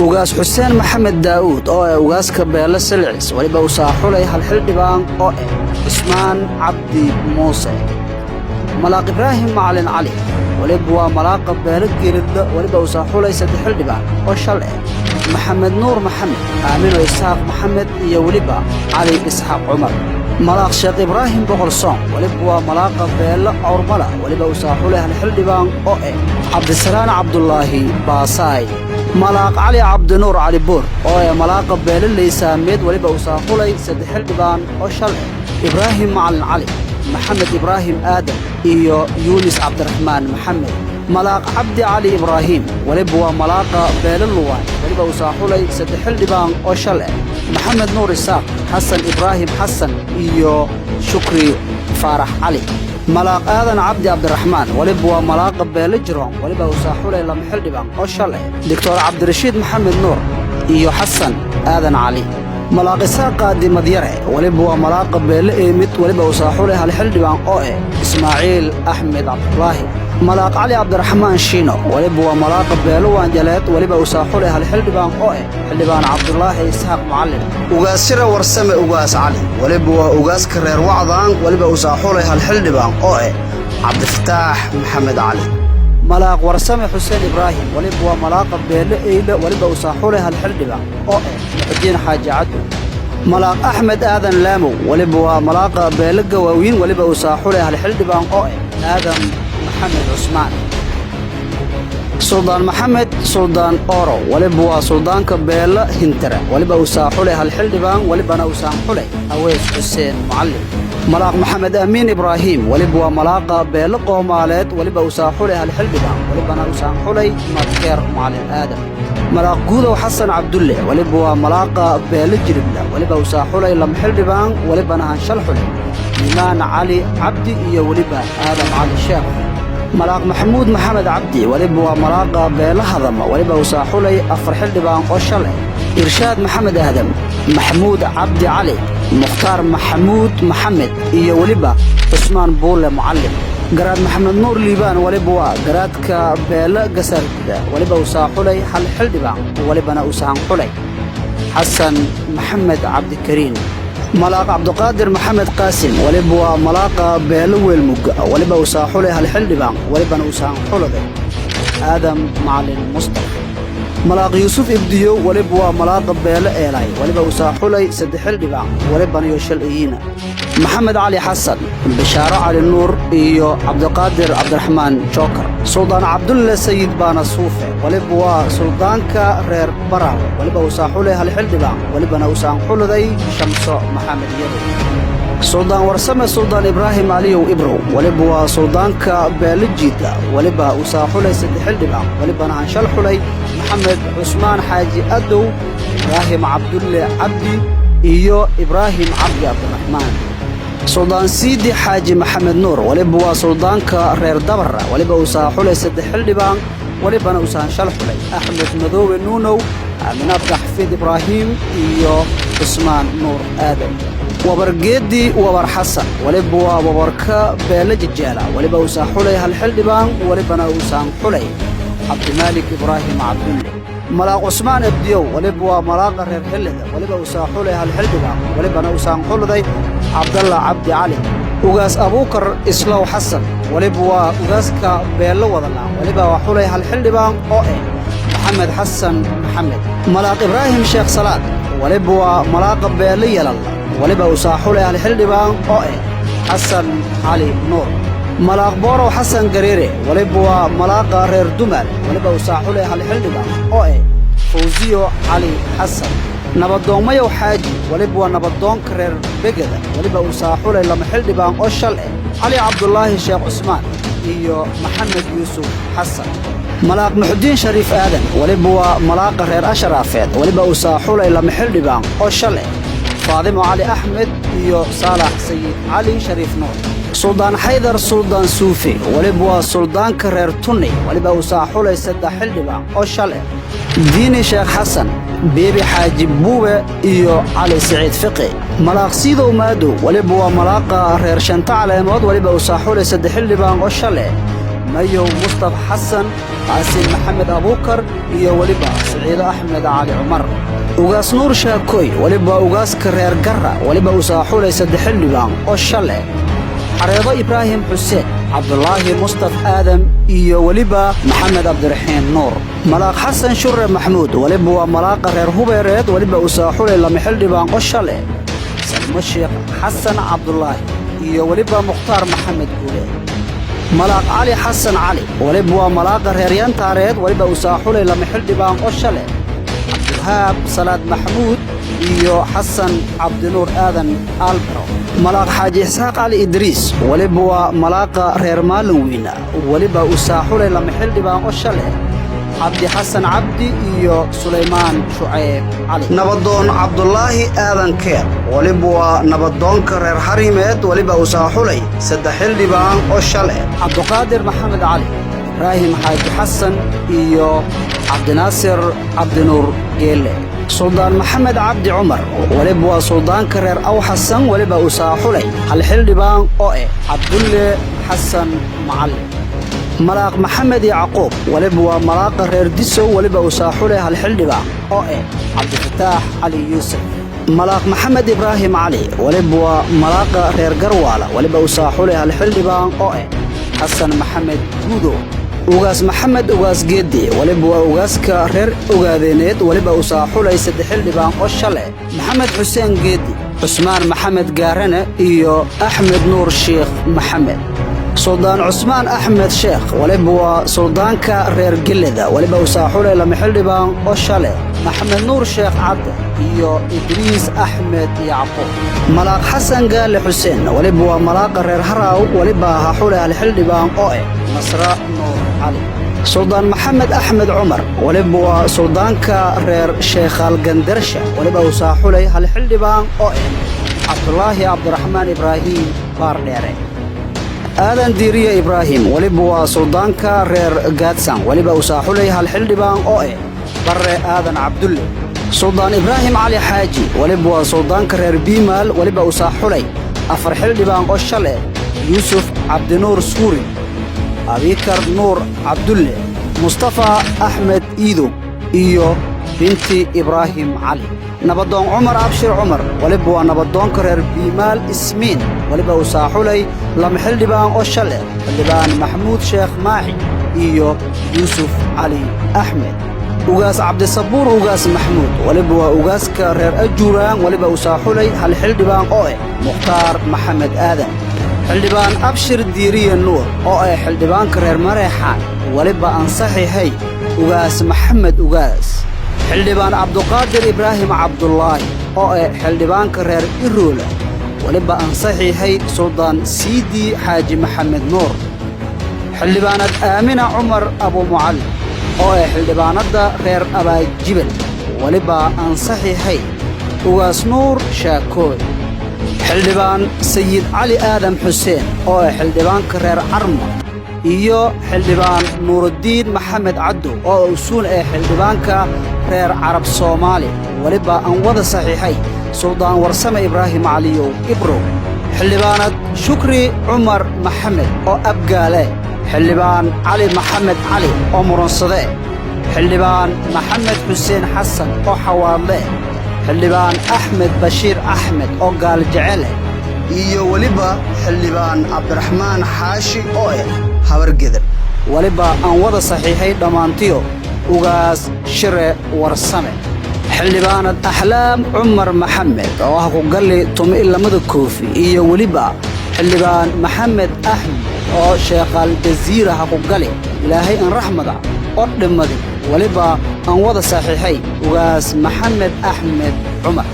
ugaas xuseen maxamed daawud oo ugaas ka beela silcis waliba uu saaxulay hal xildhibaan oo ismaan cabdi muuse malaaq ibraahim macalin cali waliba waa malaaqa beela geelida waliba uu saaxulay saddex xildhibaan oo shal maxamed nuur maxamed aamino isaaq maxamed iyo waliba cali isxaaq cumar malaaq sheekh ibraahim boqorsoon waliba waa malaaqa beela awrmala waliba uu saaxulay hal xildhibaan oo cabdisalaan cabdullaahi baasaay malaaq cali cabdinuur cali buur oo malaaqa beela leysaameed waliba uu saaxulay saddex xildhibaan oo shal ibraahim macalin cali محمد إبراهيم آدم إيو يونس عبد الرحمن محمد ملاق عبد علي إبراهيم ولبوا ملاقة بيل اللوان ولبوا صاحولي سدحل دبان وشلع محمد نور الساق حسن إبراهيم حسن إيو شكري فارح علي ملاق آذن عبد الرحمن ولبوا ملاقة بيل جرون ولبوا صاحولي لمحل دبان وشلع دكتور عبد الرشيد محمد نور إيو حسن آذن علي ملاق ساقة دي مديرة ولبوا ملاقة بيل إيمت ولبوا صاحولي هالحلدبان أوئي إسماعيل أحمد عبد الله ملاق علي عبد الرحمن شينو ولبوا ملاقة بيلوان جلات ولبوا صاحولي هالحلدبان أوئي حلدبان عبد الله إسحاق معلم وقاس سرة ورسمة وقاس علي ولبوا وقاس كرير وعضان ولبوا صاحولي هالحلدبان أوئي عبد الفتاح محمد علي ملاق ورسمة حسين إبراهيم ولبوا ملاقة بيل إيلة ولبوا صاحولي هالحلدبان أوئي الدين حاج عدو ملاق أحمد آذن لامو ولبوا ملاقة بيل قواوين ولبوا صاحولي هالحلدبان أوئي آدم محمد عثمان سلطان محمد سلطان أورو ولبوا سلطان كبيل هنترة ولبوا صاحولي هالحلدبان ولبنا صاحولي أويس حسين معلم ملاق محمد أمين إبراهيم ولبوا ملاقة بيل قومالات ولبوا صاحولي هالحلدبان ولبنا صاحولي مذكر معلم آدم ملاق جودة وحسن عبد الله ولبوا ملاقة بيل جربلة ولبوا صاحولي لمحلدبان ولبنا هنشلحولي إيمان علي عبدي إيا ولبا آدم علي الشيخ ملاق محمود محمد عبدي ولبوا ملاقة بيل هضم ولبوا صاحولي أفرح الدبان وشلح إرشاد محمد آدم محمود عبدي علي مختار محمود محمد إيا ولبا عثمان بول معلم قراد محمد نور ليبان ولبوا قراد كبيل قسر ولبوا صاحولي حل حلدبان ولبنا أسان حلي حسن محمد عبد الكريم ملاق عبد القادر محمد قاسم ولبوا ملاقة بيلو المج ولبوا صاحولي هالحلدبان ولبنا أسان حلي آدم معلم مصطفى ملاق يوسف إبديو ولبوا ملاقة بيل إيلاي ولبوا صاحولي سد حلدبان ولبنا يوشل إينا محمد علي حسن بشارة علي النور إيو عبد القادر عبد الرحمن جوكر سلطان عبد الله سيد بانا صوفي ولبوا سلطان كرير براو ولبوا صاحولي هالحلدبان ولبنا أسان حلدي شمسو محمد يدو سلطان ورسمة سلطان إبراهيم علي وإبرو ولبوا سلطان كبيل جيدا ولبا أساحولي سد حلدبان ولبنا هنشل حلي محمد عثمان حاجي أدو إبراهيم عبد الله عبدي إيو إبراهيم عبد الرحمن سلطان سيدي حاجي محمد نور ولبوا سلطان كرير دبرة ولبا أساحولي سد حلدبان ولبنا أسان شلحولي أحمد مذوب نونو من عبد حفيد إبراهيم إيو عثمان نور آدم وبرجدي وبر حسن ولبوا وبركا بلج الجالة ولبا أساحولي هالحلدبان ولبنا أسان حلي عبد المالك إبراهيم عبد الله ملاق عثمان ابديو ولبوا ملاق غير حلده ولبا أساحولي هالحلدبان ولبنا أسان حلدي عبد الله عبد علي وقاس أبوكر إسلو حسن ولبوا وقاس كبيلو وضنا ولبا وحولي هالحلدبان أوئي محمد حسن محمد ملاق إبراهيم شيخ صلاة ولبوا ملاق بيلي لله ولبا أساحولي هالحلدبان أوئي حسن علي نور ملاق بورو حسن قريري ولبوا ملاق غير دمال ولبا أساحولي هالحلدبان أوئي فوزيو علي حسن نبضون ميو حاجي ولبوا نبضون كرير بقدة ولبا أساحولي لمحلدبان أوشل علي عبد الله الشيخ عثمان إيو محمد يوسف حسن ملاق محدين شريف آدم ولبوا ملاق غير أشرافات ولبا أساحولي لمحلدبان أوشل فاطمة علي أحمد إيو صالح سيد علي شريف نور سلطان حيدر سلطان صوفي ولبوا سلطان كرير توني ولبا أساحولي سد حلدبان أوشل ديني شيخ حسن بيبي حاج بوبة إيو علي سعيد فقي ملاق سيدو مادو ولبوا ملاقة غير شنطة على مود ولبا أساحولي سد حلدبان أوشل mayow mustafa xasan qaasim maxamed abuukar iyo weliba siciido axmed cali cumar ugaas nuur shaakoy weliba ugaaska reer garra weliba u saaxulay saddex xildhibaan oo shale xareedo ibraahim xuseen cabdulaahi mustaf aadam iyo weliba maxamed cabdiraxiin nuur malaaq xasan shure maxmuud weliba waa malaaqa reer hubeereed weliba u saaxulay lama xildhibaan oo shale salmo sheekh xasan cabdulaahi iyo weliba mukhtaar maxamed guule malaaq cali xasan cali weliba waa malaaqa reer yantaareed weliba u saaxulay lama xildhibaan oo shale cabdiwahaab salaad maxmuud iyo xasan cabdinuur aadan albro malaaq xaaji isxaaq cali idriis weliba waa malaaqa reer maalin weyna weliba u saaxulay lama xildhibaan oo shale cabdi xasan cabdi iyo sulaymaan shucayb cali nabadoon cabdulaahi aadan keer weliba waa nabadoonka reer xarimeed weliba u saaxulay saddex xildhibaan oo shale cabduqaadir maxamed cali ibraahim xaaji xasan iyo cabdinaasir cabdinuur geelle suldaan maxamed cabdi cumar weliba waa suldaanka reer aw xasan weliba u saaxulay hal xildhibaan oo cabdulle xasan macallin malaaq maxamed yacquub weliba waa malaaqa reer disow weliba u saaxulay hal xildhibaan oo cabdifataax cali yuusuf malaaq maxamed ibraahim cali weliba waa malaaqa reer garwaala weliba u saaxulay hal xildhibaan oo xasan maxamed guudo ugaas maxamed ugaas geeddi weliba waa ugaaska reer ogaadeeneed weliba u saaxulay saddex xildhibaan oo shale maxamed xuseen geeddi cusmaan maxamed gaarane iyo axmed nuur sheekh maxamed suldaan cusmaan axmed sheekh weliba waa suldaanka reer geleda weliba u saaxulay lama xildhibaan oo shale maxamed nuur sheekh cadde iyo idriis axmed yacquub malaaq xasan gaale xuseen weliba waa malaaqa reer haraaw weliba haxulay hal xildhibaan oo nasra nuur cali suldaan maxamed axmed cumar weliba waa suldaanka reer sheekhaal gandarsha weliba u saaxulay hal xildhibaan oo cabdulaahi cabdiraxmaan ibraahim baardheere aadan diiriye ibraahim weliba waa suldaanka reer gaadsan weliba u saaxulay hal xildhibaan oo barre aadan cabdulle suldaan ibraahim cali xaaji weliba waa suldaanka reer biimaal weliba u saaxulay afar xildhibaan oo shale yuusuf cabdinuur suuri abikar nuur cabdulle mustafa axmed iidow iyo binti ibraahim cali nabadoon cumar abshir cumar weliba waa nabadoonka reer biimaal ismiin weliba u saaxulay lama xildhibaan oo shale xildhibaan maxamuud sheekh maaxi iyo yuusuf cali axmed ugaas cabdisabuur ugaas maxmuud weliba waa ugaaska reer ajuuraan weliba u saaxulay hal xildhibaan oo mukhtaar maxamed aadan xildhibaan abshir diiriye nuur oo xildhibaanka reer mareexaan weliba ansaxihay ugaas maxamed ugaas xildhibaan cabduqaadir ibraahim cabdulaahi oo xildhibaanka reer iroola weliba ansaxihay suldaan siidii xaaji maxamed nuur xildhibaanad aamina cumar abumucallim oo xildhibaanadda reer abaajibel weliba ansaxihay ugaas nuur shaakooy xildhibaan sayid cali aadan xuseen oo xildhibaanka reer carmo iyo xildhibaan nuuruddiin maxamed caddow oo usuun xildhibaanka reer carab soomaali weliba aan wada saxiixay suldaan warsame ibraahim caliyow ibrow xildhibaanad shukri cumar maxamed oo abgaale xildhibaan cali maxamed cali oo murunsade xildhibaan maxamed xuseen xasan oo xawaadle xildhibaan axmed bashiir axmed oo gaaljecele iyo weliba xildhibaan cabdiraxmaan xaashi oo habargeder weliba aan wada saxiixay dhammaantiyo ugaas shire warsame xildhibaanad axlaam cumar maxamed oo ku galli tumi lamada koofi iyo weliba xildhibaan maxamed axmed oo sheekhaal jaziira ku gali ilaahay aan raxmada oo dhimadi weliba aan wada saxiixay ugaas maxamed axmed cumar